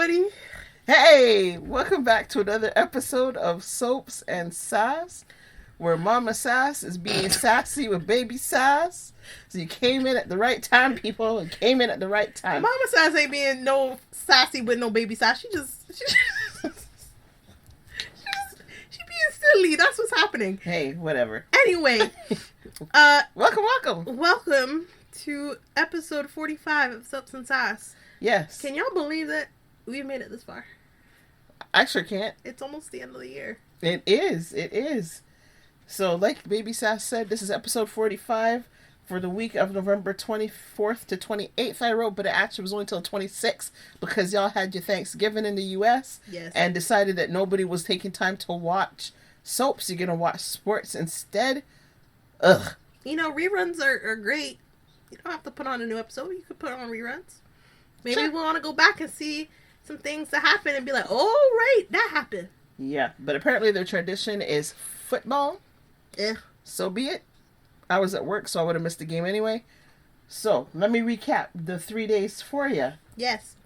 everybody. Hey, welcome back to another episode of Soaps and Sass, where Mama Sass is being sassy with Baby Sass. So you came in at the right time, people. You came in at the right time. Mama Sass ain't being no sassy with no baby sass. She being silly. That's what's happening. Hey, whatever. Anyway, welcome to episode 45 of Soaps and Sass. Yes. Can y'all believe that we've made it this far? I sure can't. It's almost the end of the year. It is. So, like Baby Sass said, this is episode 45 for the week of November 24th to 28th, I wrote, but it actually was only till 26th because y'all had your Thanksgiving in the U.S. Yes. And decided that nobody was taking time to watch soaps. You're going to watch sports instead. Ugh. You know, reruns are great. You don't have to put on a new episode. You could put on reruns. Maybe Sure. we'll want to go back and see some things that happen and be like, oh, right, that happened. Yeah, but apparently their tradition is football. Yeah. So be it. I was at work, so I would have missed the game anyway. So, let me recap the 3 days for you. Yes.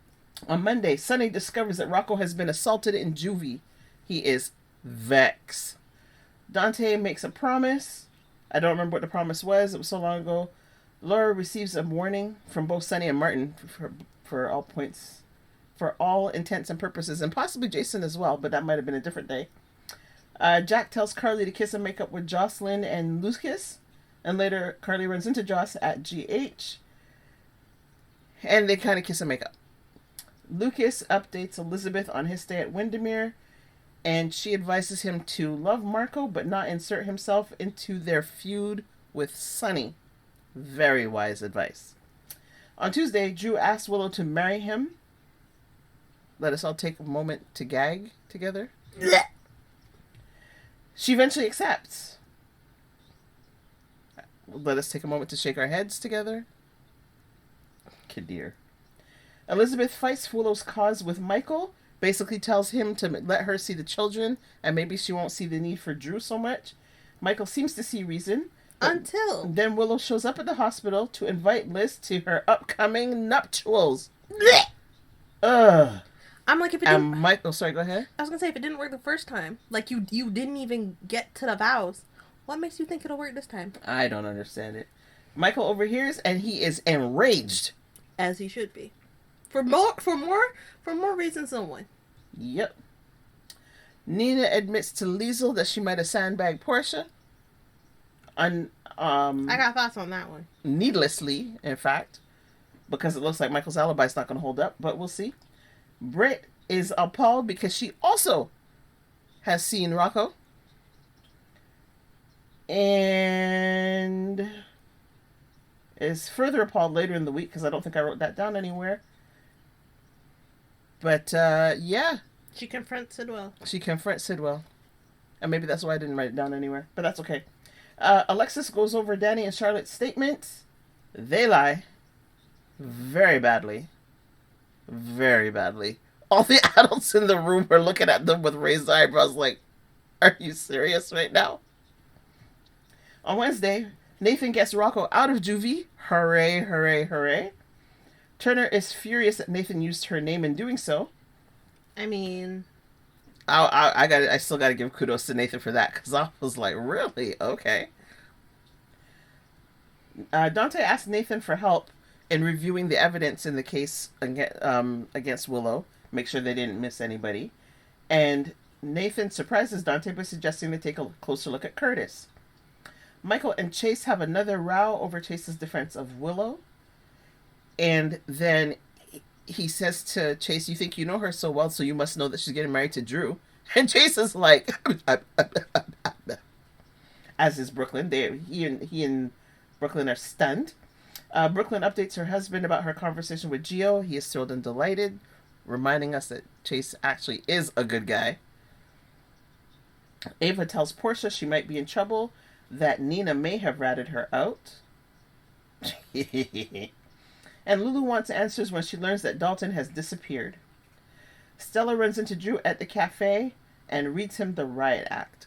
On Monday, Sonny discovers that Rocco has been assaulted in juvie. He is vexed. Dante makes a promise. I don't remember what the promise was. It was so long ago. Laura receives a warning from both Sonny and Martin for all points, for all intents and purposes, and possibly Jason as well, but that might have been a different day. Jack tells Carly to kiss and make up with Jocelyn and Lucas, and later Carly runs into Joss at GH, and they kind of kiss and make up. Lucas updates Elizabeth on his stay at Windermere, and she advises him to love Marco but not insert himself into their feud with Sonny. Very wise advice. On Tuesday, Drew asks Willow to marry him. Let us all take a moment to gag together. She eventually accepts. Let us take a moment to shake our heads together. Kadir. Elizabeth fights Willow's cause with Michael. Basically tells him to let her see the children, and maybe she won't see the need for Drew so much. Michael seems to see reason. Until Then Willow shows up at the hospital to invite Liz to her upcoming nuptials. Ugh. I'm like, if it didn't... Michael, sorry, go ahead. I was gonna say, if it didn't work the first time, like you didn't even get to the vows, what makes you think it'll work this time? I don't understand it. Michael overhears and he is enraged. As he should be. For more reasons than one. Yep. Nina admits to Liesel that she might have sandbagged Portia. I got thoughts on that one. Needlessly, in fact, because it looks like Michael's alibi is not going to hold up, but we'll see. Britt is appalled because she also has seen Rocco. And is further appalled later in the week because I don't think I wrote that down anywhere. But, yeah. She confronts Sidwell. And maybe that's why I didn't write it down anywhere. But that's okay. Alexis goes over Danny and Charlotte's statements. They lie. Very badly. Very badly. All the adults in the room are looking at them with raised eyebrows like, are you serious right now? On Wednesday, Nathan gets Rocco out of juvie. Hooray, hooray, hooray. Turner is furious that Nathan used her name in doing so. I mean... I still gotta give kudos to Nathan for that, because I was like, really? Okay. Dante asked Nathan for help in reviewing the evidence in the case against Willow. Make sure they didn't miss anybody. And Nathan surprises Dante by suggesting they take a closer look at Curtis. Michael and Chase have another row over Chase's defense of Willow. And then he says to Chase, you think you know her so well, so you must know that she's getting married to Drew. And Chase is like, as is Brooklyn. He and Brooklyn are stunned. Brooklyn updates her husband about her conversation with Gio. He is thrilled and delighted, reminding us that Chase actually is a good guy. Ava tells Portia she might be in trouble, that Nina may have ratted her out. And Lulu wants answers when she learns that Dalton has disappeared. Stella runs into Drew at the cafe and reads him the riot act.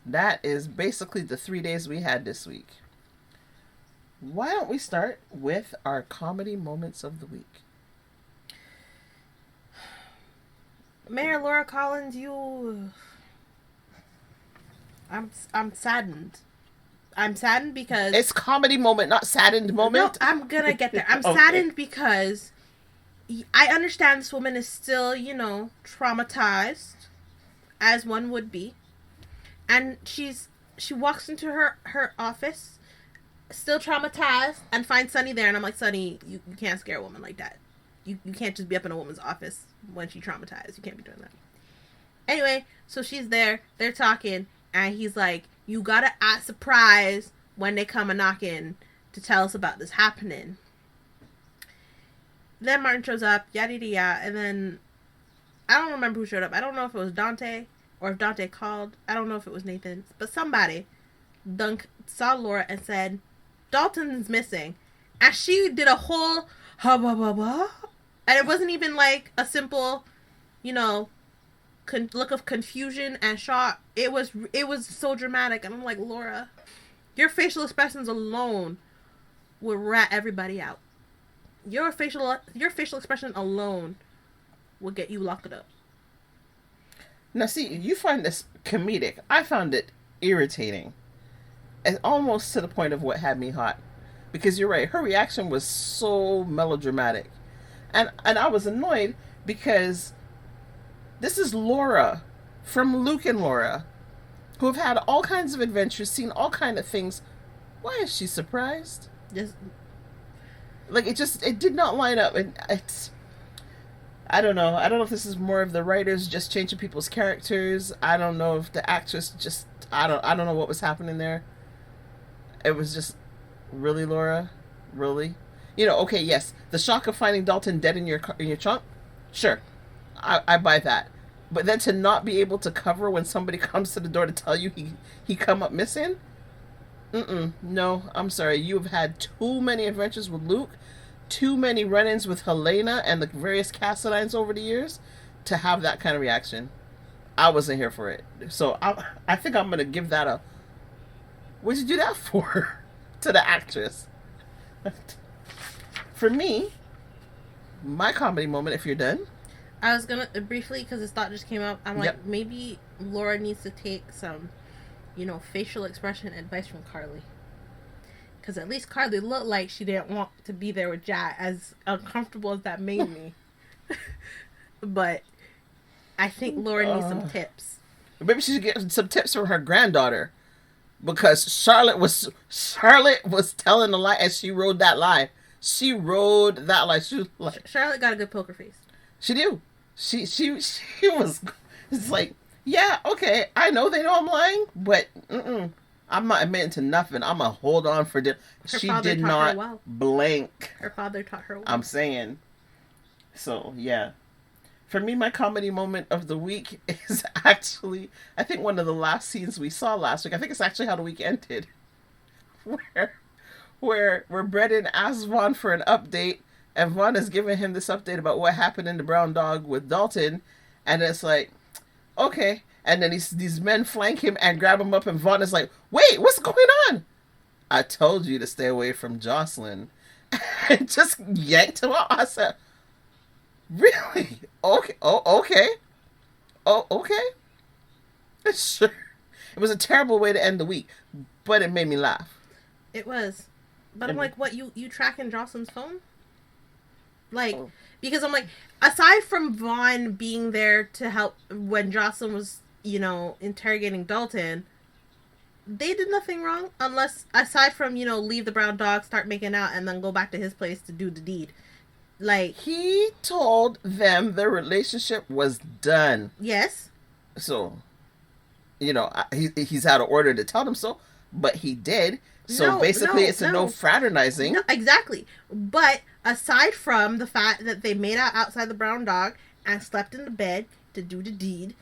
That is basically the 3 days we had this week. Why don't we start with our comedy moments of the week? Mayor Laura Collins, you. I'm saddened. I'm saddened because It's comedy moment, not saddened no, moment. I'm gonna get there. I'm Okay. saddened because I understand this woman is still, traumatized, as one would be, and she walks into her office, still traumatized, and finds Sunny there, and I'm like, Sunny, you can't scare a woman like that. You can't just be up in a woman's office when she's traumatized. You can't be doing that. Anyway, so she's there, they're talking, and he's like, you gotta act surprised when they come a knocking to tell us about this happening. Then Martin shows up, yada yada yada, and then I don't remember who showed up. I don't know if it was Dante or if Dante called. I don't know if it was Nathan, but somebody saw Laura and said, Dalton's missing. And she did a whole ha ba ba ba. And it wasn't even like a simple, you know, look of confusion and shock. It was so dramatic. And I'm like, Laura, your facial expressions alone would rat everybody out. Your facial expression alone will get you locked up. Now, see, you find this comedic. I found it irritating. And almost to the point of what had me hot. Because you're right, her reaction was so melodramatic. And I was annoyed because this is Laura from Luke and Laura, who have had all kinds of adventures, seen all kinds of things. Why is she surprised? Just Like, it did not line up. And I don't know. I don't know if this is more of the writers just changing people's characters. I don't know if the actress just, I don't know what was happening there. It was just, really, Laura? Really? Okay, yes, the shock of finding Dalton dead in your trunk, sure, I buy that. But then to not be able to cover when somebody comes to the door to tell you he come up missing, no, I'm sorry. You have had too many adventures with Luke, too many run-ins with Helena and the various Cassadines over the years to have that kind of reaction. I wasn't here for it, so I think I'm gonna give that a. What'd you do that for? To the actress. For me, my comedy moment, if you're done. I was gonna briefly, because this thought just came up. I'm like, Yep. maybe Laura needs to take some, facial expression advice from Carly. Because at least Carly looked like she didn't want to be there with Jack, as uncomfortable as that made me. But I think Laura needs some tips. Maybe she should get some tips from her granddaughter. Because Charlotte was telling a lie as she rode that lie. She rode that lie. She was like, Charlotte got a good poker face. She do. She was. It's like, yeah, okay. I know they know I'm lying, but I'm not admitting to nothing. I'm gonna hold on for this. She did not blank. Her father taught her well. I'm saying. So yeah, for me, my comedy moment of the week is actually, I think, one of the last scenes we saw last week. I think it's actually how the week ended, where Brendan asks Vaughn for an update. And Vaughn is giving him this update about what happened in the Brown Dog with Dalton. And it's like, okay. And then these men flank him and grab him up. And Vaughn is like, wait, what's going on? I told you to stay away from Jocelyn. And just yanked him out. I said, really? Okay. Oh, okay. Oh, okay. Sure. It was a terrible way to end the week. But it made me laugh. It was. But I'm like, what, you tracking Jocelyn's phone? Like, because I'm like, aside from Vaughn being there to help when Jocelyn was, interrogating Dalton, they did nothing wrong, aside from, leave the brown dog, start making out, and then go back to his place to do the deed. Like, he told them their relationship was done. Yes. So, he's out of order to tell them so, but he did. So basically, it's a no fraternizing. No, exactly. But aside from the fact that they made out outside the brown dog and slept in the bed to do the deed,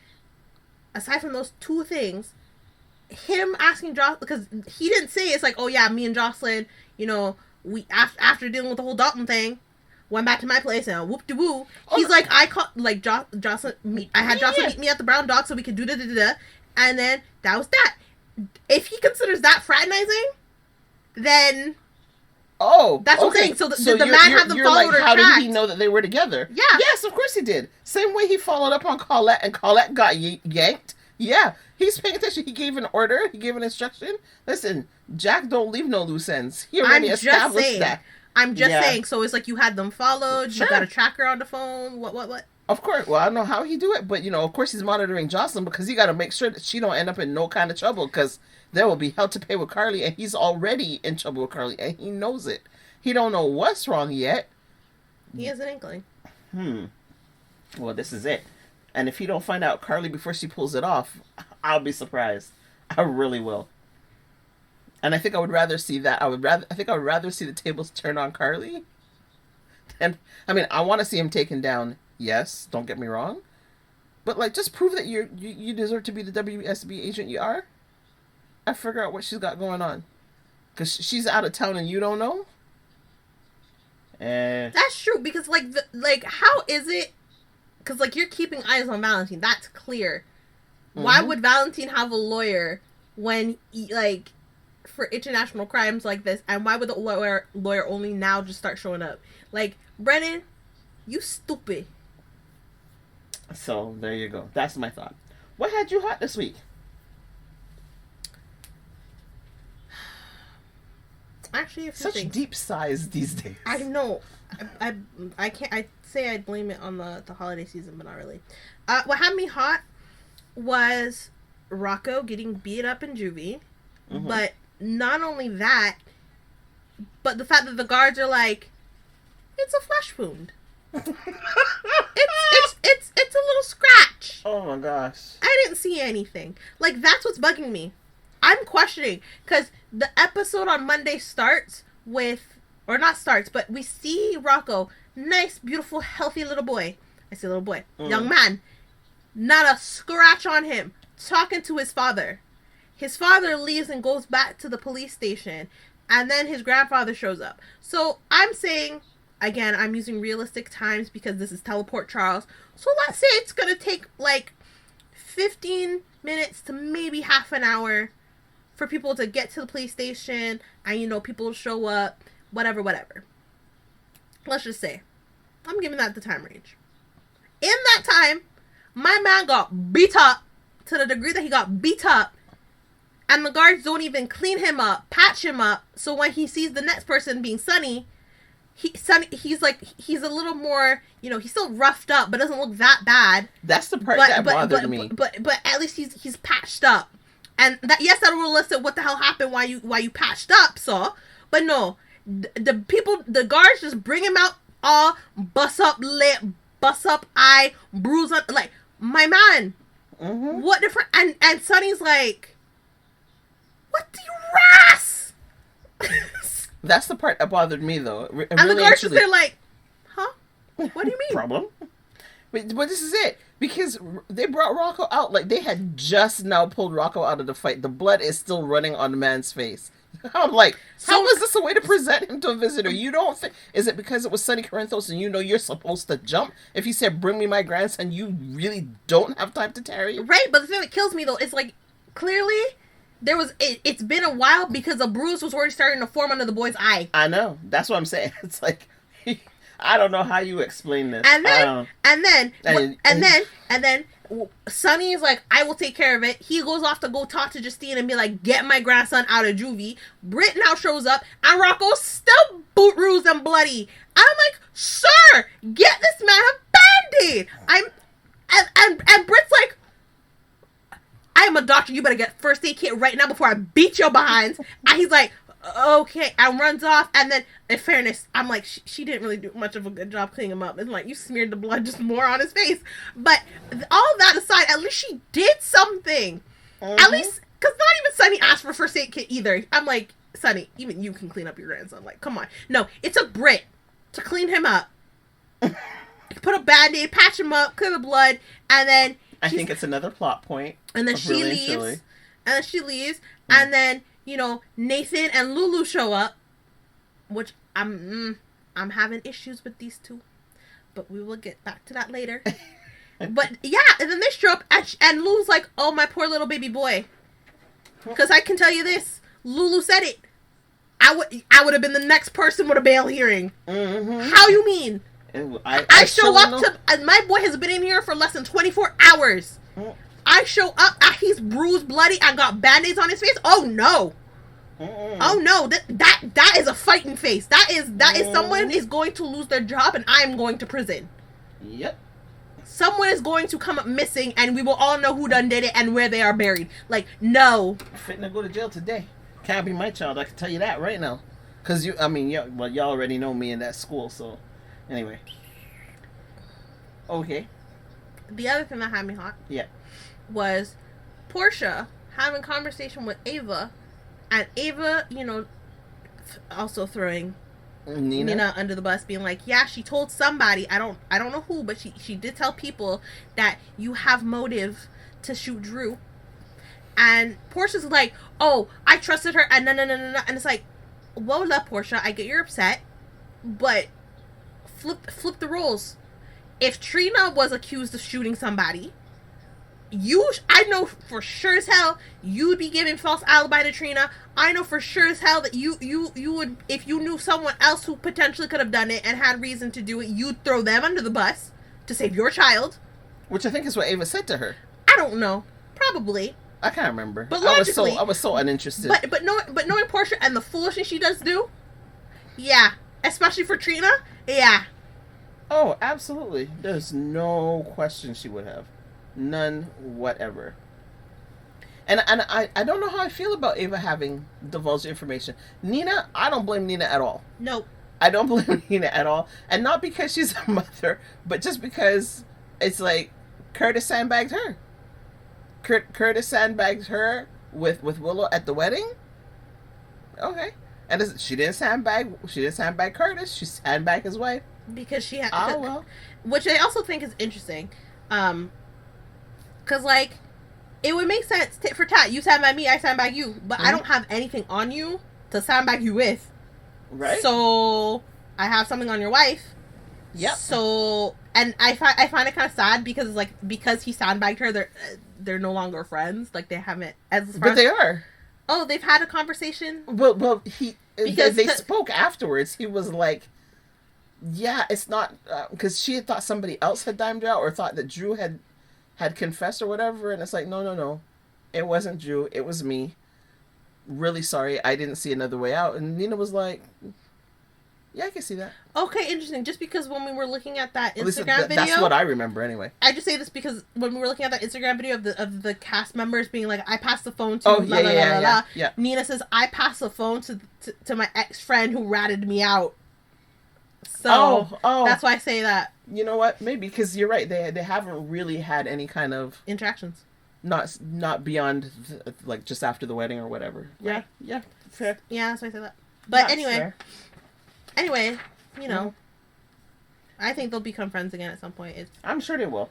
aside from those two things, him asking Jocelyn, because he didn't say it's like, oh yeah, me and Jocelyn, we after dealing with the whole Dalton thing, went back to my place and whoop de woo. He's like, I called like Jocelyn. I had Jocelyn meet me at the brown dog so we could do da, and then that was that. If he considers that fraternizing, then Oh, that's what I'm saying. So the man had them followed her how tracked. did he know that they were together? Yeah. Yes, of course he did. Same way he followed up on Colette, and Colette got yanked. Yeah, he's paying attention. He gave an order. He gave an instruction. Listen, Jack don't leave no loose ends. He already established that. I'm just saying. So it's like you had them followed. Sure. You got a tracker on the phone. What? Of course. Well, I don't know how he do it, but of course he's monitoring Jocelyn because he got to make sure that she don't end up in no kind of trouble because there will be hell to pay with Carly, and he's already in trouble with Carly, and he knows it. He don't know what's wrong yet. He has an inkling. Well, this is it. And if he don't find out Carly before she pulls it off, I'll be surprised. I really will. And I think I would rather see that. I think I would rather see the tables turn on Carly. And I mean, I want to see him taken down. Yes, don't get me wrong. But like, just prove that you deserve to be the WSB agent you are. And figure out what she's got going on. Because she's out of town and you don't know. That's true, because how is it? Because like you're keeping eyes on Valentine. That's clear. Why would Valentine have a lawyer when for international crimes like this? And why would the lawyer only now just start showing up? Like, Brennan, you stupid. So there you go. That's my thought. What had you hot this week? Actually, a few such things. Deep sighs these days. I know. I can't. I say I blame it on the holiday season, but not really. What had me hot was Rocco getting beat up in juvie, but not only that, but the fact that the guards are like, it's a flesh wound. it's a little scratch. Oh my gosh. I didn't see anything. Like, that's what's bugging me. I'm questioning, because the episode on Monday starts with, or not starts, but we see Rocco, nice, beautiful, healthy little boy. I say little boy. Young man. Not a scratch on him. Talking to his father. His father leaves and goes back to the police station. And then his grandfather shows up. So I'm saying, again, I'm using realistic times because this is Teleport Charles. So let's say it's going to take like 15 minutes to maybe half an hour for people to get to the police station and, people show up, whatever. Let's just say, I'm giving that the time range. In that time, my man got beat up to the degree that he got beat up, and the guards don't even clean him up, patch him up, so when he sees the next person being Sonny, he's a little more, he's still roughed up, but doesn't look that bad. That's the part that bothered me. But at least he's patched up. And that will elicit what the hell happened, why you patched up, so. But no, the guards just bring him out all bust up lip, bust up eye, bruise on, like, my man. What different, and Sonny's like, what do you ras? That's the part that bothered me, though. And the guards just, they're like, huh? What do you mean? Problem? But this is it. Because they brought Rocco out like they had just now pulled Rocco out of the fight. The blood is still running on the man's face. I'm like, how is this a way to present him to a visitor? You don't think... Is it because it was Sonny Corinthos and you're supposed to jump? If he said, bring me my grandson, you really don't have time to tarry? Right, but the thing that kills me, though, is like, clearly... It's been a while because a bruise was already starting to form under the boy's eye. I know. That's what I'm saying. It's like... I don't know how you explain this. And then Sonny is like, I will take care of it. He goes off to go talk to Justine and be like, get my grandson out of juvie. Britt now shows up and Rocco's still boot bruised and bloody. I'm like, sir, get this man a Band-Aid. And Britt's like, I am a doctor. You better get first aid kit right now before I beat your behinds. And he's like, okay, and runs off. And then, in fairness, I'm like, she didn't really do much of a good job cleaning him up. It's like, you smeared the blood just more on his face. But all that aside, at least she did something. At least, because not even Sonny asked for first aid kit either. I'm like, Sonny, even you can clean up your grandson. Like, come on. No, it took Britt to clean him up. Put a Band-Aid, patch him up, clear the blood, and then... I think it's another plot point. And then she leaves. And then, Nathan and Lulu show up, which I'm having issues with these two, but we will get back to that later. But yeah, and then they show up, and Lulu's like, "Oh, my poor little baby boy," because I can tell you this: Lulu said it I would have been the next person with a bail hearing. Mm-hmm. How you mean? I show up to my boy has been in here for less than 24 hours. Mm. I show up, he's bruised, bloody, I got band-aids on his face. Oh no. Oh no, that is a fighting face. That is someone is going to lose their job and I am going to prison. Yep. Someone is going to come up missing and we will all know who done did it and where they are buried. Like, no. Fitting to go to jail today. Can't be my child, I can tell you that right now. Cause y'all already know me in that school, so anyway. Okay. The other thing that had me hot. Yeah. Was Portia having conversation with Ava. And Ava, also throwing Nina under the bus, being like, yeah, she told somebody, I don't know who, but she did tell people that you have motive to shoot Drew. And Portia's like, oh, I trusted her, and no. And it's like, whoa, love, Portia, I get you're upset, but flip the roles. If Trina was accused of shooting somebody, I know for sure as hell you'd be giving false alibi to Trina. I know for sure as hell that you would, if you knew someone else who potentially could have done it and had reason to do it, you'd throw them under the bus to save your child. Which I think is what Ava said to her. I don't know. Probably. I can't remember. But logically, I was so uninterested. But knowing Portia and the foolishness she does do, yeah, especially for Trina, yeah. Oh, absolutely. There's no question she would have. None whatever. And I don't know how I feel about Ava having divulged information. Nina, I don't blame Nina at all. Nope. I don't blame Nina at all. And not because she's a mother, but just because it's like Curtis sandbagged her. Curtis sandbagged her with Willow at the wedding. Okay. And she didn't sandbag Curtis. She sandbagged his wife. Because she had... Oh, well. Which I also think is interesting. Because, like, it would make sense, tit for tat. You sandbag me, I sandbag you. But I don't have anything on you to sandbag you with. Right. So, I have something on your wife. Yep. So, and I find it kind of sad because, like, because he sandbagged her, they're no longer friends. Like, they haven't... But they are. Oh, they've had a conversation? Well, they spoke afterwards. He was like... Yeah, it's not... Because she had thought somebody else had dimed her out or thought that Drew had confessed or whatever. And it's like, no. It wasn't Drew. It was me. Really sorry. I didn't see another way out. And Nina was like... Yeah, I can see that. Okay, interesting. Just because when we were looking at that Instagram video... That's what I remember anyway. I just say this because when we were looking at that Instagram video of the cast members being like, I passed the phone to... Oh, yeah. Nina says, I passed the phone to my ex-friend who ratted me out. So, that's why I say that. You know what? Maybe, because you're right. They haven't really had any kind of... interactions. Not beyond, like, just after the wedding or whatever. Right. Yeah, fair. Yeah, that's why I say that. But That's anyway... fair. Anyway, I think they'll become friends again at some point. I'm sure they will.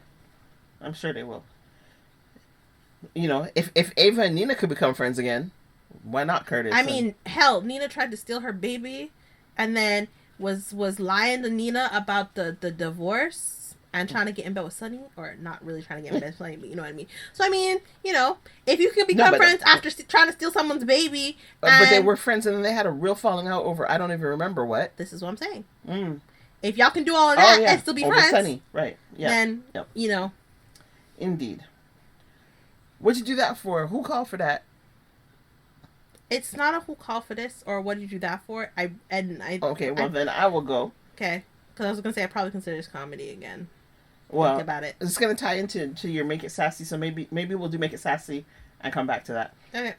If Ava and Nina could become friends again, why not Curtis? I mean, hell, Nina tried to steal her baby and then was lying to Nina about the divorce and trying to get in bed with Sunny, or not really trying to get in bed with Sunny, but you know what I mean. So, I mean, if you can become friends after trying to steal someone's baby... but they were friends and then they had a real falling out over, I don't even remember what. This is what I'm saying. If y'all can do all of that and still be over friends... Sunny, right. Yeah. Then, Indeed. What'd you do that for? Who called for that? It's not a who called for this, or what did you do that for? Okay, well then I will go. Okay. Because I was going to say, I probably consider this comedy again. Well, think about it. It's going to tie into your Make It Sassy, so maybe we'll do Make It Sassy and come back to that. Okay.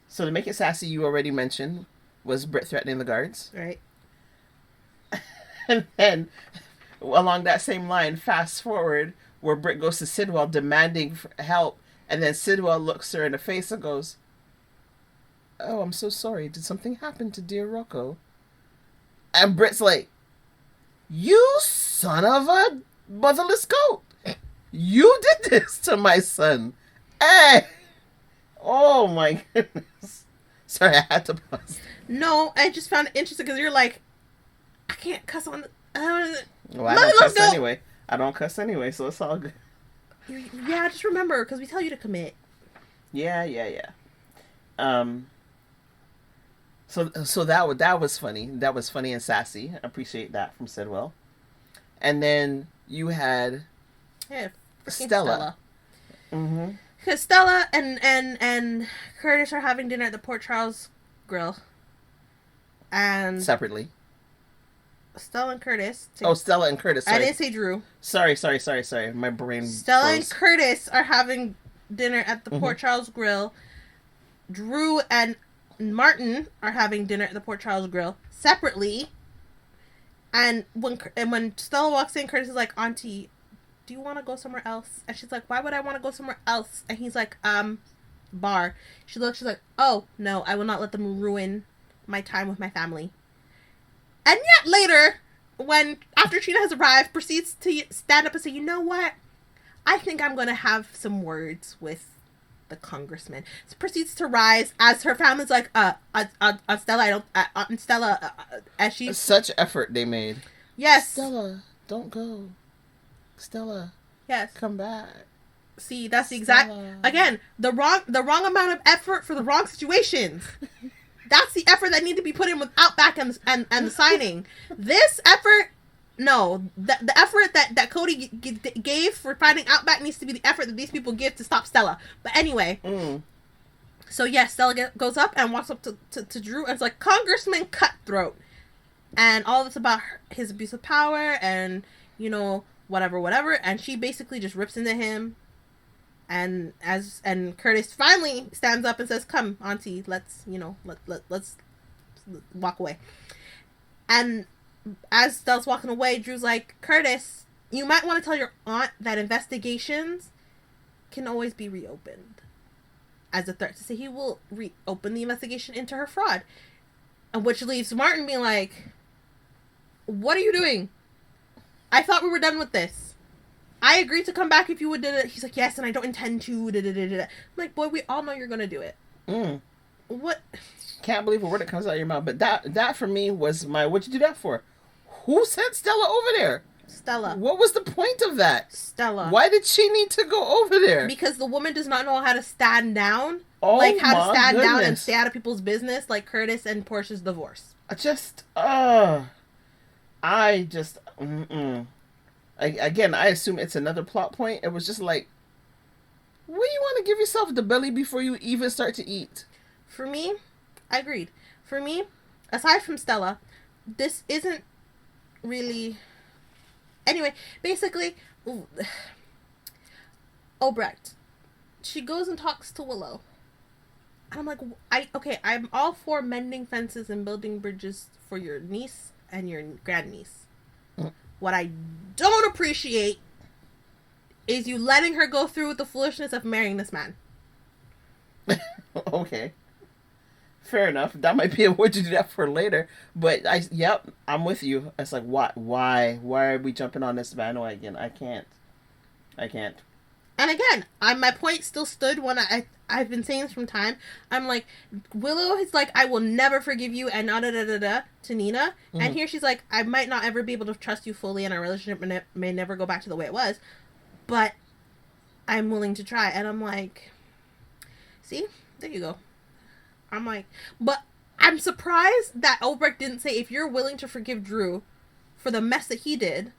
So the Make It Sassy you already mentioned was Britt threatening the guards. Right. And then, along that same line, fast forward, where Britt goes to Sidwell demanding help, and then Sidwell looks her in the face and goes, "Oh, I'm so sorry. Did something happen to dear Rocco?" And Britt's like, "You son of a motherless goat. You did this to my son. Hey!" Oh my goodness. Sorry, I had to pause. No, I just found it interesting because you're like, I can't cuss on... Well, I don't cuss anyway. I don't cuss anyway, so it's all good. Yeah, just remember, because we tell you to commit. Yeah. So that was funny. That was funny and sassy. I appreciate that from Sidwell. And then you had Yeah, Stella. Mm-hmm. Because Stella and Curtis are having dinner at the Port Charles Grill. And Separately. Stella and Curtis. Stella and Curtis. Sorry. I didn't say Drew. Sorry. My brain. Stella and Curtis are having dinner at the Port Charles Grill. Drew and Martin are having dinner at the Port Charles Grill separately. And when Stella walks in, Curtis is like, Auntie, do you want to go somewhere else? And she's like, why would I want to go somewhere else? And he's like, bar. She's like, oh, no, I will not let them ruin my time with my family. And yet later, after Trina has arrived, proceeds to stand up and say, you know what? I think I'm going to have some words with the congressman. So proceeds to rise as her family's like, Stella, Stella, as she... Such effort they made. Yes. Stella, don't go. Stella. Yes. Come back. See, that's the exact... Stella. Again, the wrong amount of effort for the wrong situations. That's the effort that need to be put in with Outback and the signing. This effort, no. The effort that Cody gave for finding Outback needs to be the effort that these people give to stop Stella. But anyway, so yes, Stella goes up and walks up to Drew and it's like, Congressman Cutthroat. And all this about his abuse of power and, whatever. And she basically just rips into him. And Curtis finally stands up and says, come, Auntie, let's walk away. And as Stella's walking away, Drew's like, Curtis, you might want to tell your aunt that investigations can always be reopened. As a threat to say he will reopen the investigation into her fraud. And which leaves Martin being like, what are you doing? I thought we were done with this. I agreed to come back if you would do it. He's like, yes, and I don't intend to. I'm like, boy, we all know you're going to do it. What? Can't believe a word that comes out of your mouth. But that for me was what'd you do that for? Who sent Stella over there? Stella. What was the point of that? Stella. Why did she need to go over there? Because the woman does not know how to stand down. Oh, like, how to stand goodness. down and stay out of people's business, like Curtis and Portia's divorce. Again, I assume it's another plot point. It was just like, what do you want to give yourself the belly before you even start to eat? For me, I agreed. For me, aside from Stella, this isn't really... Anyway, basically, Obrecht. She goes and talks to Willow. And I'm like, I'm all for mending fences and building bridges for your niece and your grandniece. What I don't appreciate is you letting her go through with the foolishness of marrying this man. Okay. Fair enough. That might be a word to do that for later. But I'm with you. It's like, why are we jumping on this bandwagon? I can't. And again, my point still stood when I've been saying this from time. I'm like, Willow is like, I will never forgive you, and to Nina. Mm-hmm. And here she's like, I might not ever be able to trust you fully, and our relationship may never go back to the way it was, but I'm willing to try. And I'm like, see, there you go. I'm like, but I'm surprised that Obrecht didn't say, if you're willing to forgive Drew for the mess that he did,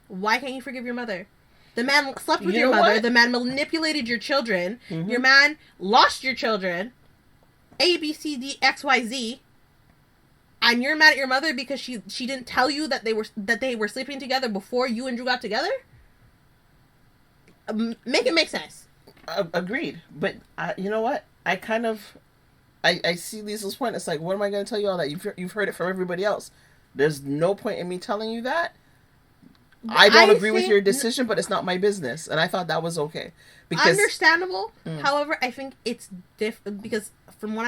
why can't you forgive your mother? The man slept with your mother. What? The man manipulated your children. Mm-hmm. Your man lost your children. A, B, C, D, X, Y, Z. And you're mad at your mother because she didn't tell you that they were sleeping together before you and Drew got together? Make it make sense. Agreed. But you know what? I see Liesel's point. It's like, what am I going to tell you all that? You've heard it from everybody else. There's no point in me telling you that. I don't agree with your decision, but it's not my business. And I thought that was okay. Because, understandable. However, I think it's different because from what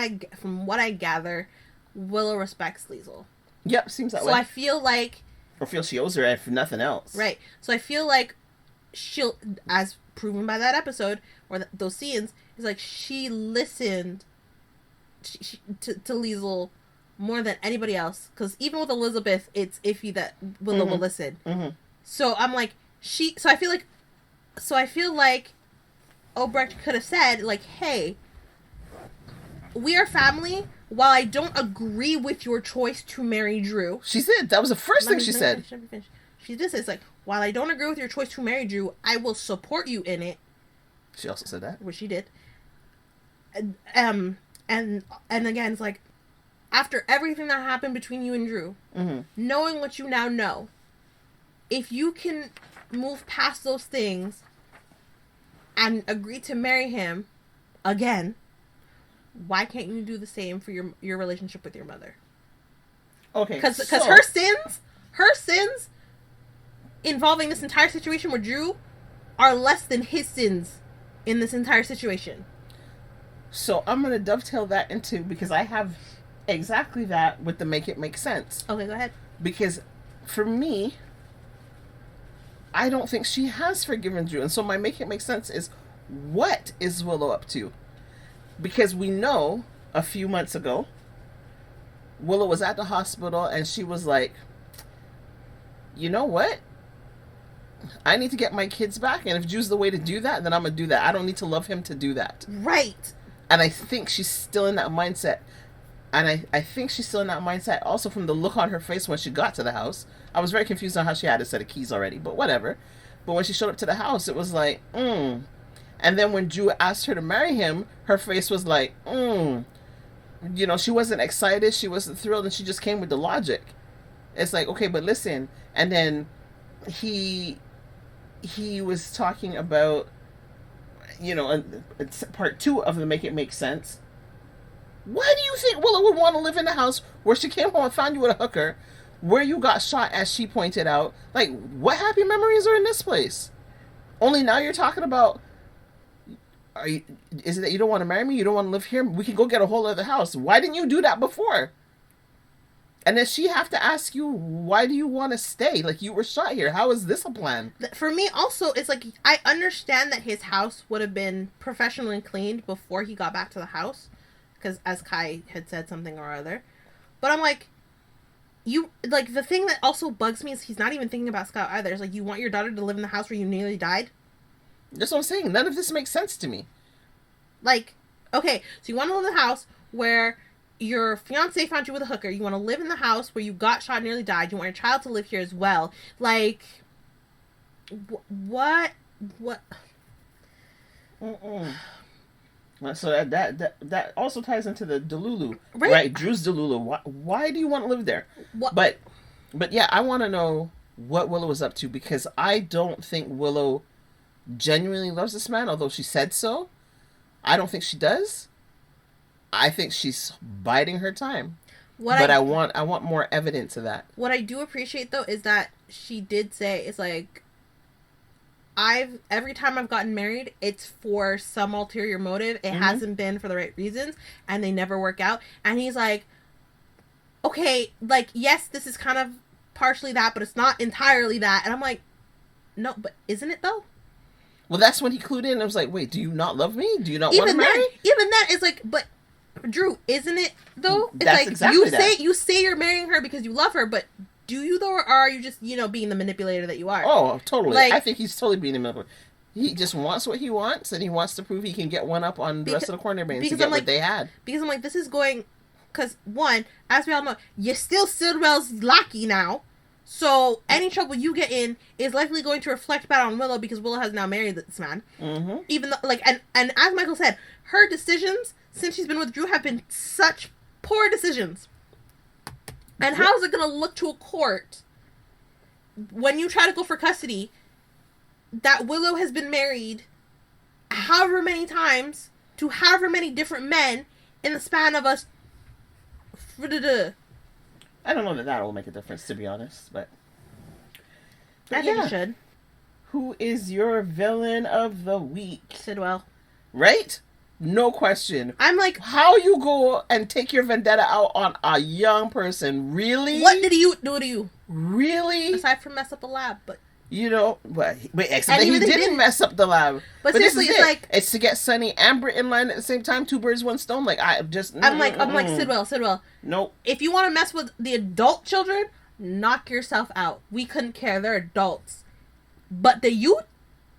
I gather, Willow respects Liesel. Yep, seems that way. So I feel like... Or feel she owes her if nothing else. Right. So I feel like she'll, as proven by that episode, or those scenes, is like she listened to Liesel more than anybody else. Because even with Elizabeth, it's iffy that Willow will listen. Mm-hmm. So I'm like, so I feel like Obrecht could have said, like, hey, we are family. While I don't agree with your choice to marry Drew. She said. That was the first thing she said. She did say, it's like, while I don't agree with your choice to marry Drew, I will support you in it. She also said that. Which she did. And again, it's like, after everything that happened between you and Drew, knowing what you now know, if you can move past those things and agree to marry him again, why can't you do the same for your relationship with your mother? Okay, because her sins involving this entire situation with Drew are less than his sins in this entire situation. So I'm gonna dovetail that into, because I have exactly that with the make it make sense. Okay, go ahead. Because for me, I don't think she has forgiven Drew, and so my make it make sense is, what is Willow up to? Because we know a few months ago, Willow was at the hospital and she was like, you know what? I need to get my kids back, and if Drew's the way to do that, then I'm going to do that. I don't need to love him to do that. Right. And I think she's still in that mindset. And I think she's still in that mindset also from the look on her face when she got to the house. I was very confused on how she had a set of keys already, but whatever. But when she showed up to the house, it was like, And then when Drew asked her to marry him, her face was like, You know, she wasn't excited, she wasn't thrilled, and she just came with the logic. It's like, okay, but listen. And then he was talking about, you know, it's part 2 of the Make It Make Sense. Why do you think Willow would want to live in the house where she came home and found you with a hooker, where you got shot, as she pointed out? Like, what happy memories are in this place? Only now you're talking about, is it that you don't want to marry me? You don't want to live here? We can go get a whole other house. Why didn't you do that before? And then she have to ask you, why do you want to stay? Like, you were shot here. How is this a plan? For me, also, it's like, I understand that his house would have been professionally cleaned before he got back to the house. Because, as Kai had said something or other. But I'm like, the thing that also bugs me is he's not even thinking about Scout either. It's like, you want your daughter to live in the house where you nearly died? That's what I'm saying. None of this makes sense to me. Like, okay, so you want to live in the house where your fiance found you with a hooker. You want to live in the house where you got shot and nearly died. You want your child to live here as well. Like, what? So that also ties into the Delulu, right? Drew's Delulu. Why do you want to live there? What? But yeah, I want to know what Willow is up to, because I don't think Willow genuinely loves this man, although she said so. I don't think she does. I think she's biding her time. I want more evidence of that. What I do appreciate, though, is that she did say, it's like, every time I've gotten married, it's for some ulterior motive. It hasn't been for the right reasons, and they never work out. And he's like, okay, like, yes, this is kind of partially that, but it's not entirely that. And I'm like, no, but isn't it though? Well, that's when he clued in. I was like, wait, do you not love me? Do you not want to marry? Even then, it's like, but Drew, isn't it though? It's that's like, exactly you say you're marrying her because you love her, but do you though, or are you just, being the manipulator that you are? Oh, totally. Like, I think he's totally being a manipulator. He just wants what he wants, and he wants to prove he can get one up on the rest of the corner bands to get what they had. Because I'm like, this is going, because one, as we all know, you're still Sidwell's lackey now. So any trouble you get in is likely going to reflect back on Willow, because Willow has now married this man. Mm-hmm. Even though, like, and as Michael said, her decisions since she's been with Drew have been such poor decisions. And how is it going to look to a court when you try to go for custody that Willow has been married however many times to however many different men in the span of us? I don't know that will make a difference, to be honest, but I think it should. Who is your villain of the week? Sidwell. Right? No question. I'm like, how you go and take your vendetta out on a young person? Really? What did he do to you? Really? Aside from mess up a lab, but except he didn't mess up the lab. But seriously, it's to get Sunny and Britt in line at the same time. 2 birds, 1 stone. Like, I'm like Sidwell. Nope. If you want to mess with the adult children, knock yourself out. We couldn't care. They're adults. But the youth,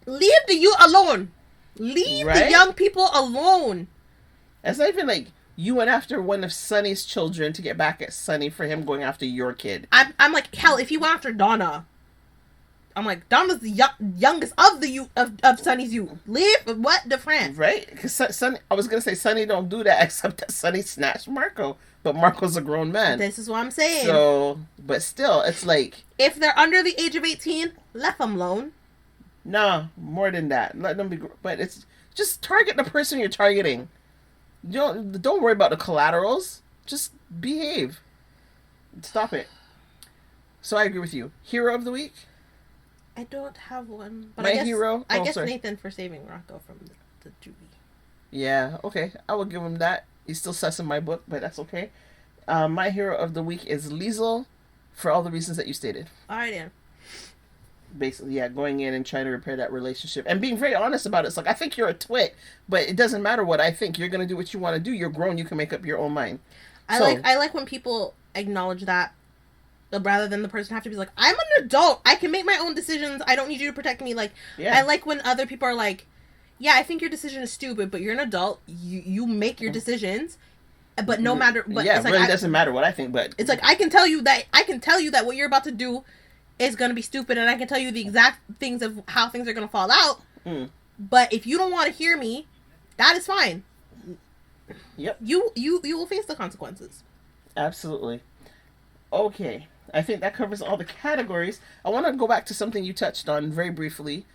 leave the youth alone. Leave the young people alone. It's not even like You went after one of Sonny's children to get back at Sonny for him going after your kid. I'm like, hell, if you went after Donna, I'm like, Donna's the youngest of Sonny's youth. Leave what the friend, right? Because Sonny, I was gonna say Sonny don't do that, except that Sonny snatched Marco, but Marco's a grown man. This is what I'm saying. So, but still, it's like, if they're under the age of 18, let them alone. No, more than that. Let them be. But it's just target the person you're targeting. You don't worry about the collaterals. Just behave. Stop it. So I agree with you. Hero of the week. I don't have one. But My I guess, hero? I Oh, guess sorry. Nathan for saving Rocco from the juvie. Yeah, okay. I will give him that. He's still sus in my book, but that's okay. My hero of the week is Liesel for all the reasons that you stated. Alright, Anne. Basically, yeah, going in and trying to repair that relationship and being very honest about it. It's like, I think you're a twit, but it doesn't matter what I think. You're going to do what you want to do. You're grown. You can make up your own mind. I like when people acknowledge that rather than the person have to be like, I'm an adult. I can make my own decisions. I don't need you to protect me. Like, yeah. I like when other people are like, yeah, I think your decision is stupid, but you're an adult. You make your decisions. But no matter, but yeah, it's like, really doesn't matter what I think. But it's like I can tell you that what you're about to do is going to be stupid, and I can tell you the exact things of how things are going to fall out. But if you don't want to hear me, that is fine. Yep. You will face the consequences. Absolutely. Okay. I think that covers all the categories. I want to go back to something you touched on very briefly.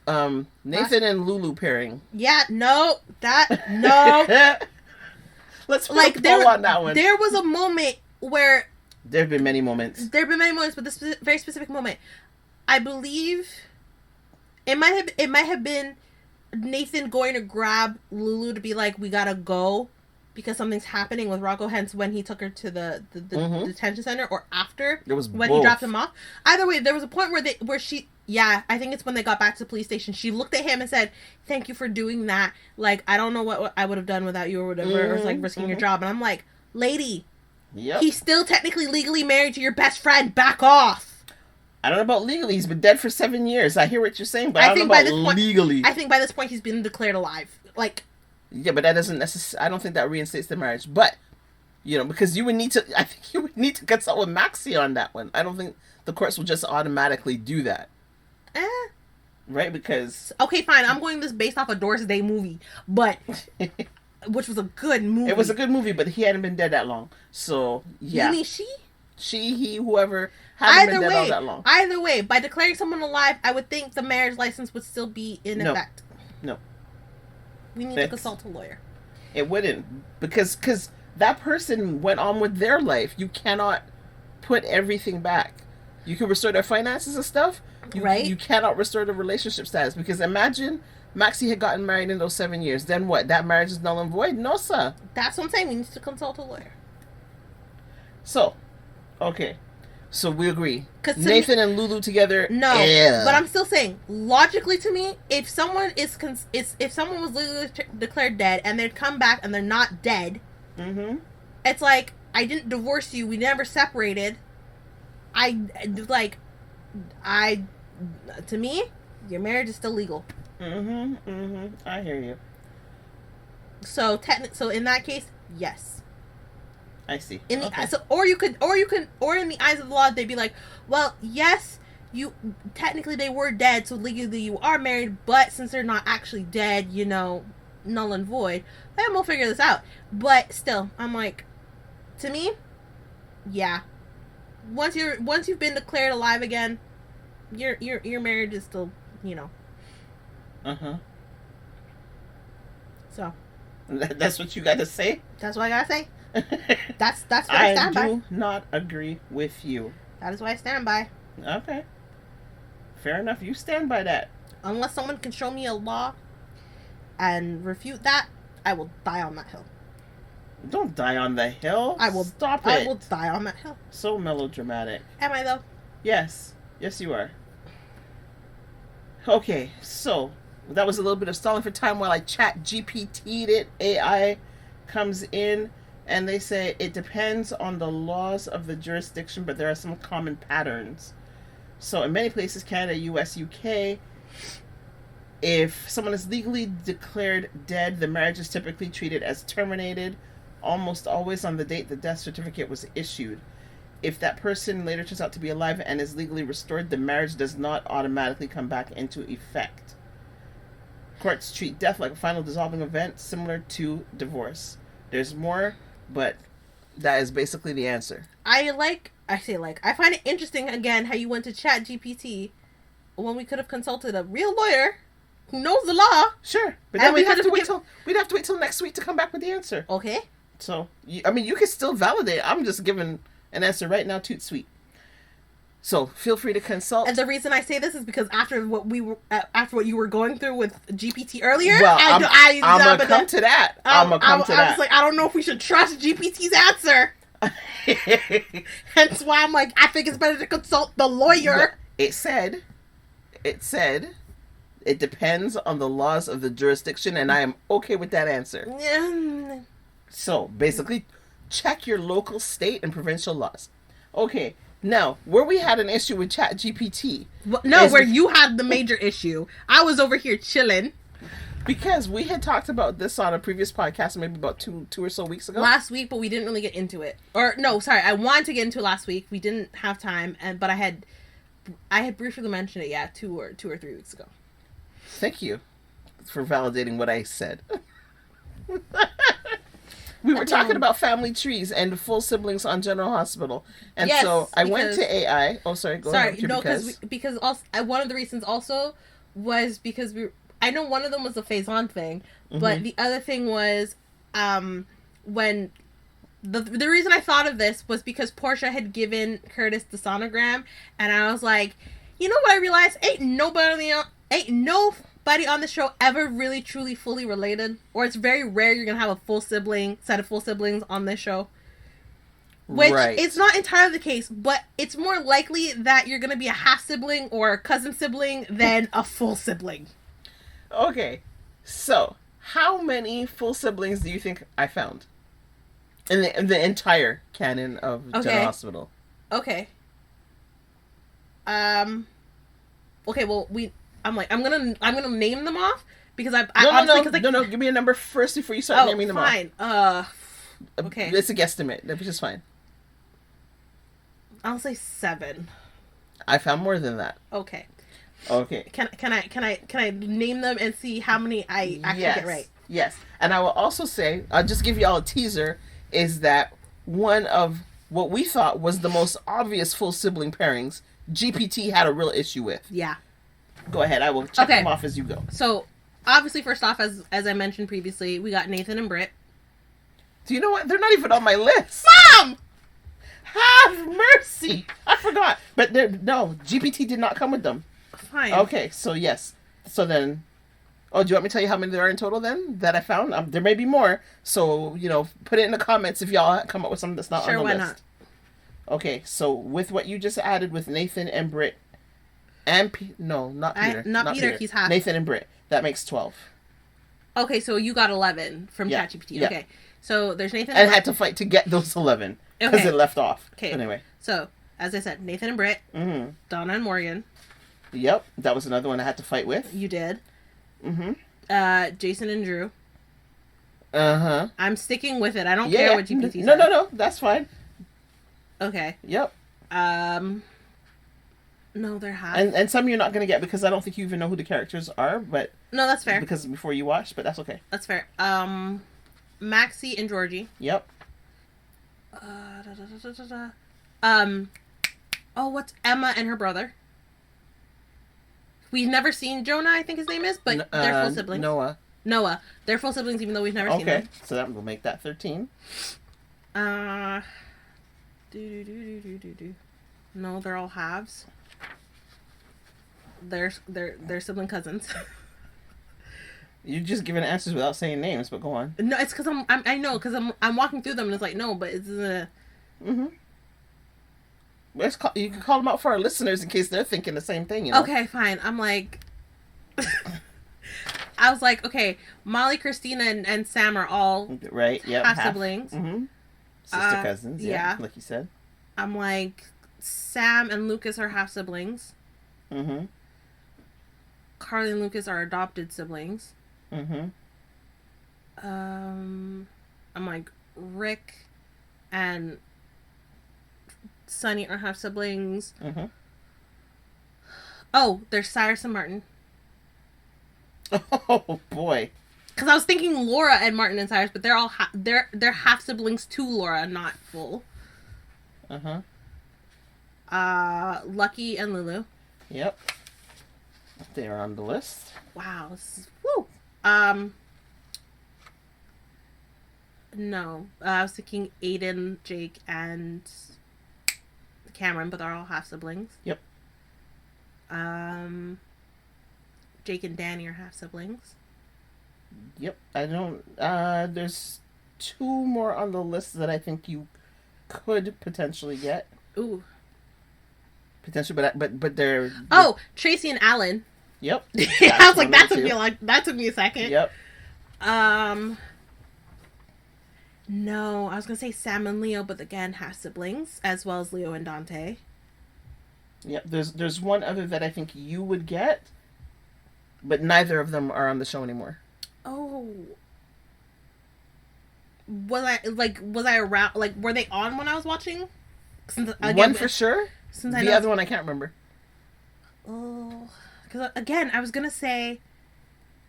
Nathan and Lulu pairing. Yeah, no. Let's put a poll on that one. There was a moment where... There have been many moments. But this very specific moment, I believe it might have been Nathan going to grab Lulu to be like, we gotta go because something's happening with Rocco, hence when he took her to the detention center, or after it was when both. he dropped him off. Either way, there was a point where she I think it's when they got back to the police station, she looked at him and said, thank you for doing that. Like, I don't know what I would have done without you or whatever, or it's like risking your job. And I'm like, lady, he's still technically legally married to your best friend. Back off. I don't know about legally. He's been dead for 7 years. I hear what you're saying, but I don't know about legally. I think by this point he's been declared alive. Like, yeah, but that doesn't necessarily. I don't think that reinstates the marriage. But because you would need to. I think you would need to consult with Maxie on that one. I don't think the courts will just automatically do that. Right? Because okay, fine. I'm going this based off a Doris Day movie, but which was a good movie. It was a good movie, but he hadn't been dead that long. So yeah. You mean she? She, he, whoever hadn't been dead all that long. Either way, by declaring someone alive, I would think the marriage license would still be in effect. No. We need to consult a lawyer. It wouldn't, because that person went on with their life. You cannot put everything back. You can restore their finances and stuff. Right. You cannot restore the relationship status, because imagine Maxie had gotten married in those 7 years. Then what? That marriage is null and void? No, sir. That's what I'm saying. We need to consult a lawyer. So, okay. So we agree. Nathan and Lulu together. No, but I'm still saying, logically to me, if someone if someone was legally declared dead and they'd come back and they're not dead, it's like, I didn't divorce you. We never separated. To me, your marriage is still legal. I hear you. So in that case, yes. I see. Or in the eyes of the law, they'd be like, well, yes, you technically they were dead, so legally you are married, but since they're not actually dead, null and void. Then we'll figure this out. But still, I'm like, to me, yeah. Once you've been declared alive again, your marriage is still, So. That's what you got to say? That's what I gotta say. That's what I stand by. I do not agree with you. That is what I stand by. Okay. Fair enough. You stand by that. Unless someone can show me a law and refute that, I will die on that hill. Don't die on the hill. I will. Stop it. I will die on that hill. So melodramatic. Am I though? Yes. Yes, you are. Okay, so that was a little bit of stalling for time while I chat GPT'd it. AI comes in and they say it depends on the laws of the jurisdiction, but there are some common patterns. So in many places, Canada, US, UK, if someone is legally declared dead, the marriage is typically treated as terminated. almost always on the date the death certificate was issued. If that person later turns out to be alive and is legally restored, the marriage does not automatically come back into effect. Courts treat death like a final dissolving event, similar to divorce. There's more, but that is basically the answer. I find it interesting, again, how you went to Chat GPT when we could have consulted a real lawyer who knows the law. Sure, but then we'd have to wait till next week to come back with the answer. Okay. So, you can still validate. I'm just giving an answer right now, toot sweet. So, feel free to consult. And the reason I say this is because after what you were going through with GPT earlier, well, I'm gonna come to that. I was like, I don't know if we should trust GPT's answer. Hence why I'm like, I think it's better to consult the lawyer. Well, it said it depends on the laws of the jurisdiction, and I am okay with that answer. So, basically, check your local, state, and provincial laws. Okay, now, where we had an issue with ChatGPT... where you had the major issue. I was over here chilling. Because we had talked about this on a previous podcast, maybe about two or so weeks ago. Last week, but we didn't really get into it. Or, no, sorry, I wanted to get into it last week. We didn't have time, but I had briefly mentioned it, 2 or 3 weeks ago. Thank you for validating what I said. We were talking about family trees and full siblings on General Hospital. And yes, so I went to AI. Oh, sorry, go ahead. No, because also, one of the reasons also was because I know one of them was the phase-on thing, but the other thing was when the reason I thought of this was because Portia had given Curtis the sonogram, and I was like, you know what I realized? Ain't nobody on the show ever really truly fully related, or it's very rare you're gonna have a set of full siblings on this show, which it's not entirely the case, but it's more likely that you're gonna be a half sibling or a cousin sibling than a full sibling. Okay, so how many full siblings do you think I found in the entire canon of General Hospital? Okay. Okay. Well, I'm gonna name them off because No, give me a number first before you start naming them off. Fine. Okay. It's a guesstimate, which is fine. I'll say 7. I found more than that. Okay. Can I name them and see how many I actually get right? Yes. And I will also say, I'll just give you all a teaser, is that one of what we thought was the most obvious full sibling pairings, GPT had a real issue with. Yeah. Go ahead. I will check them off as you go. So, obviously, first off, as I mentioned previously, we got Nathan and Britt. Do you know what? They're not even on my list. Mom! Have mercy! I forgot. But no, GPT did not come with them. Fine. Okay, so yes. So then... Oh, do you want me to tell you how many there are in total then that I found? There may be more. So, put it in the comments if y'all come up with something that's not on the list. Sure, why not? Okay, so with what you just added with Nathan and Britt, and not Peter. Not Peter, he's half. Nathan and Britt. That makes 12. Okay, so you got 11 from ChatGPT. Yeah. Okay, so there's Nathan and had to fight to get those 11 because it left off. Okay. Anyway. So, as I said, Nathan and Britt, Donna and Morgan. Yep, that was another one I had to fight with. You did. Jason and Drew. Uh-huh. I'm sticking with it. I don't care what GPT says. No, that's fine. Okay. Yep. No, they're half. And some you're not going to get because I don't think you even know who the characters are, but... No, that's fair. Because before you watched, but that's okay. That's fair. Maxie and Georgie. Yep. What's Emma and her brother? We've never seen Jonah, I think his name is, but they're full siblings. Noah. They're full siblings even though we've never seen them. Okay, so that will make that 13. No, they're all halves. They're sibling cousins. You're just giving answers without saying names, but go on. No, it's because I know, because I'm walking through them and it's like, no, but it's you can call them out for our listeners in case they're thinking the same thing, Okay, fine. I'm like... I was like, okay, Molly, Christina, and Sam are all half siblings. Sister cousins, like you said. I'm like, Sam and Lucas are half siblings. Carly and Lucas are adopted siblings. I'm like, Rick and Sunny are half siblings. Mm-hmm. Oh, there's Cyrus and Martin. Oh boy. Because I was thinking Laura and Martin and Cyrus, but they're all they're half siblings to Laura, not full. Uh-huh. Lucky and Lulu. Yep. They are on the list. Wow. This is, woo. No. I was thinking Aiden, Jake, and Cameron, but they're all half siblings. Yep. Jake and Danny are half siblings. Yep. I don't... there's 2 more on the list that I think you could potentially get. Ooh. Potentially, but they're... Oh! Tracy and Alan. Yep. I was like, that took me a second. Yep. No, I was gonna say Sam and Leo, but again, half siblings, as well as Leo and Dante. Yep. There's one other that I think you would get, but neither of them are on the show anymore. Oh. Was I around, like, were they on when I was watching? One for sure. The other one I can't remember. Oh, because again, I was gonna say,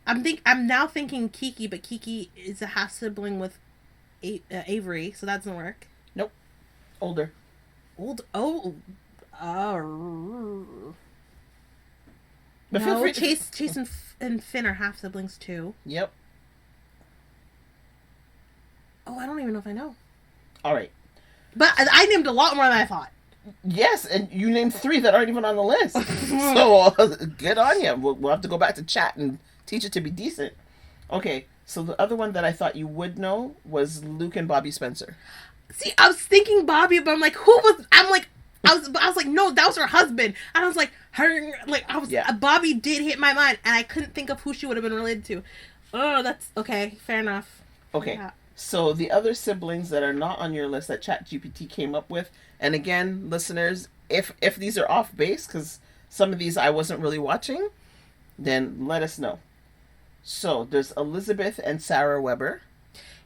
I'm now thinking Kiki, but Kiki is a half sibling with Avery, so that doesn't work. Nope. Older. Oh. But no, Chase and Finn are half siblings too. Yep. Oh, I don't even know if I know. All right. But I named a lot more than I thought. Yes, and you named 3 that aren't even on the list. So, get on you. We'll have to go back to chat and teach it to be decent. Okay, so the other one that I thought you would know was Luke and Bobby Spencer. See, I was thinking Bobby, but I'm like, who was... I was like, no, that was her husband. And I was like, Bobby did hit my mind, and I couldn't think of who she would have been related to. Oh, that's... Okay, fair enough. Okay. Yeah. So the other siblings that are not on your list that ChatGPT came up with, and again, listeners, if these are off base, because some of these I wasn't really watching, then let us know. So there's Elizabeth and Sarah Weber,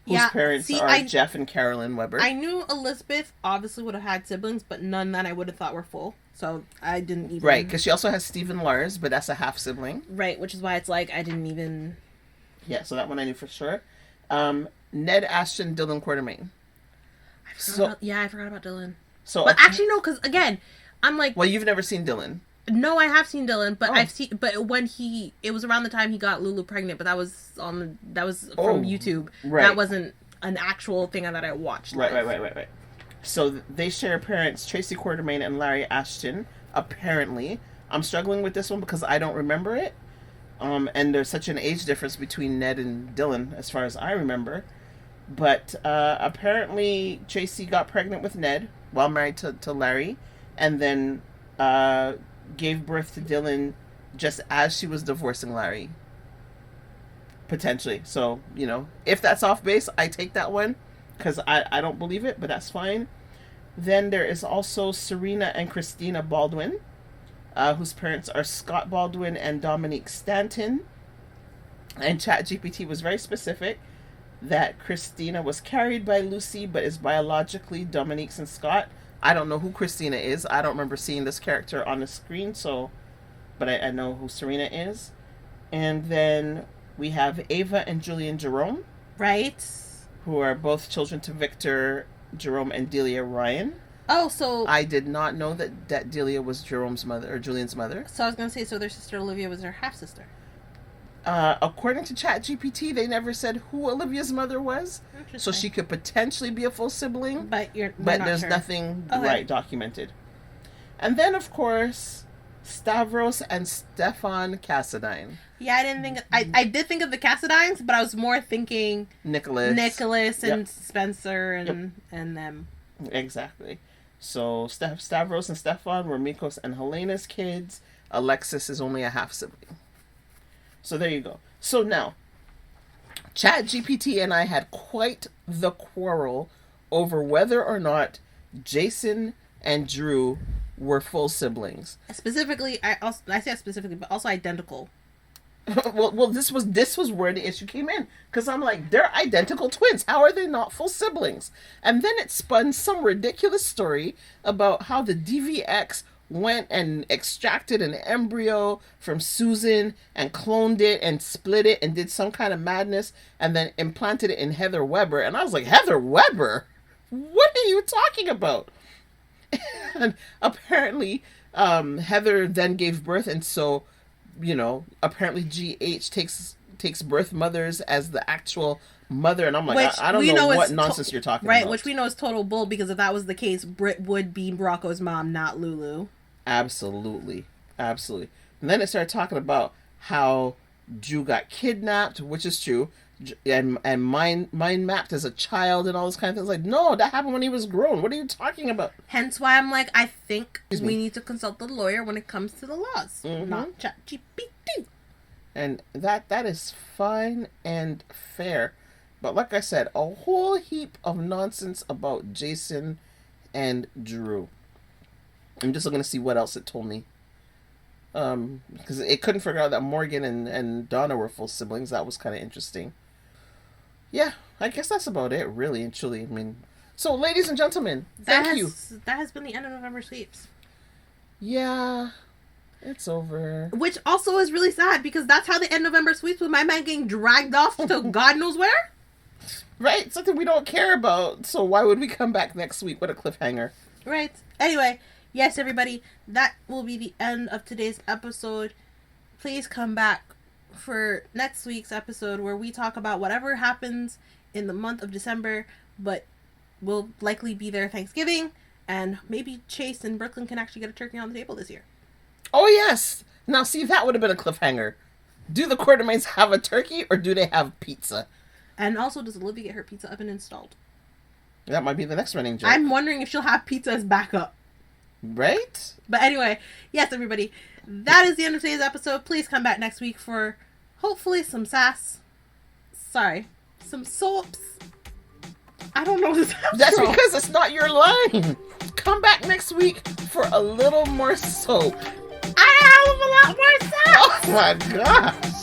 whose parents are Jeff and Carolyn Weber. I knew Elizabeth obviously would have had siblings, but none that I would have thought were full. So I didn't even... Right, because she also has Stephen Lars, but that's a half sibling. Right, which is why it's like I didn't even... Yeah, so that one I knew for sure. Ned Ashton, Dylan Quartermain. I forgot about Dylan. So, but actually, no, because again, I'm like... Well, you've never seen Dylan. No, I have seen Dylan, but I've seen... But when it was around the time he got Lulu pregnant, but that was from YouTube. Right. That wasn't an actual thing that I watched. Right. So they share parents, Tracy Quartermain and Larry Ashton, apparently. I'm struggling with this one because I don't remember it. And there's such an age difference between Ned and Dylan, as far as I remember. But apparently Tracy got pregnant with Ned while married to Larry, and then gave birth to Dylan just as she was divorcing Larry. Potentially. So, if that's off base, I take that one, because I don't believe it, but that's fine. Then there is also Serena and Christina Baldwin, whose parents are Scott Baldwin and Dominique Stanton. And ChatGPT was very specific that Christina was carried by Lucy, but is biologically Dominique's and Scott. I don't know who Christina is. I don't remember seeing this character on the screen, but I know who Serena is. And then we have Ava and Julian Jerome. Right. Who are both children to Victor Jerome and Delia Ryan. Oh, so... I did not know that Delia was Jerome's mother, or Julian's mother. So I was going to say, so their sister Olivia was their half-sister. According to ChatGPT, they never said who Olivia's mother was. So she could potentially be a full sibling. But there's sure. Nothing documented. And then, of course, Stavros and Stefan Cassadine. Yeah, I didn't think... I did think of the Cassadines, but I was more thinking... Nicholas and Spencer and them. Exactly. So Stavros and Stefan were Mikos and Helena's kids. Alexis is only a half sibling. So there you go. So now, ChatGPT and I had quite the quarrel over whether or not Jason and Drew were full siblings. Specifically, I say specifically, but also identical. well, this was where the issue came in, because I'm like, they're identical twins. How are they not full siblings? And then it spun some ridiculous story about how the DVX went and extracted an embryo from Susan and cloned it and split it and did some kind of madness and then implanted it in Heather Weber. And I was like, Heather Weber? What are you talking about? And apparently, Heather then gave birth, and so, apparently GH takes birth mothers as the actual mother, and I'm like, I don't know what nonsense you're talking about. Right, which we know is total bull, because if that was the case, Britt would be Rocco's mom, not Lulu. Absolutely. And then it started talking about how Drew got kidnapped, which is true, and mind mapped as a child and all this kind of things. Like, no, that happened when he was grown. What are you talking about? Hence why I'm like, I think we need to consult the lawyer when it comes to the laws, not ChatGPT. And that is fine and fair. But like I said, a whole heap of nonsense about Jason and Drew. I'm just looking to see what else it told me. Because it couldn't figure out that Morgan and Donna were full siblings. That was kind of interesting. Yeah, I guess that's about it, really and truly. I mean, so ladies and gentlemen, thank you. That has been the end of November Sweeps. Yeah, it's over. Which also is really sad, because that's how the end November Sweeps, with my man getting dragged off to God knows where. Right, something we don't care about. So why would we come back next week with a cliffhanger? Right. Anyway, yes, everybody, that will be the end of today's episode. Please come back for next week's episode, where we talk about whatever happens in the month of December, but we'll likely be there Thanksgiving, and maybe Chase and Brooklyn can actually get a turkey on the table this year. Oh, yes. Now, see, that would have been a cliffhanger. Do the Quartermains have a turkey, or do they have pizza? And also, does Olivia get her pizza oven installed? That might be the next running joke. I'm wondering if she'll have pizza as backup. Right? But anyway, yes, everybody, that is the end of today's episode. Please come back next week for hopefully some sass. Sorry, some soaps. I don't know this. That's because it's not your line. Come back next week for a little more soap. I have a lot more soap. Oh my gosh.